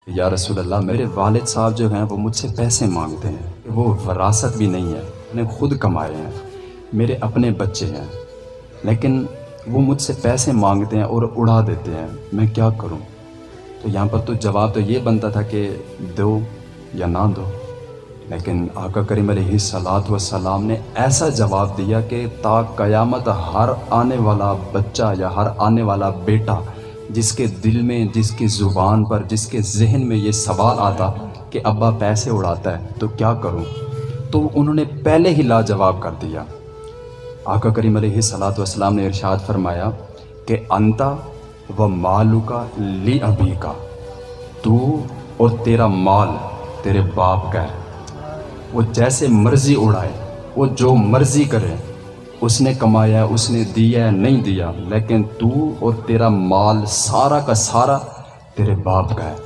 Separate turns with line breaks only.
या रसूल अल्लाह, मेरे वालिद साहब जो हैं वो मुझसे पैसे मांगते हैं, वो वरासत भी नहीं है, मैंने खुद कमाए हैं, मेरे अपने बच्चे हैं, लेकिन वो मुझसे पैसे मांगते हैं और उड़ा देते हैं, मैं क्या करूं? तो यहाँ पर तो जवाब तो ये बनता था कि दो या ना दो, लेकिन आका करीम अलैहिस्सलातु वस्सलाम ने ऐसा जवाब दिया कि ता क़यामत हर आने वाला बच्चा या हर आने वाला बेटा जिसके दिल में, जिसकी ज़ुबान पर, जिसके जहन में ये सवाल आता कि अब्बा पैसे उड़ाता है तो क्या करूं, तो उन्होंने पहले ही लाजवाब कर दिया। आका करीम अलैहिस्सलातु वस्सलाम ने इरशाद फरमाया कि अंता व मालुका ली अबी का, तू और तेरा माल तेरे बाप का है, वो जैसे मर्जी उड़ाए, वो जो मर्जी करे, उसने कमाया, उसने दिया नहीं दिया, लेकिन तू और तेरा माल सारा का सारा तेरे बाप का है।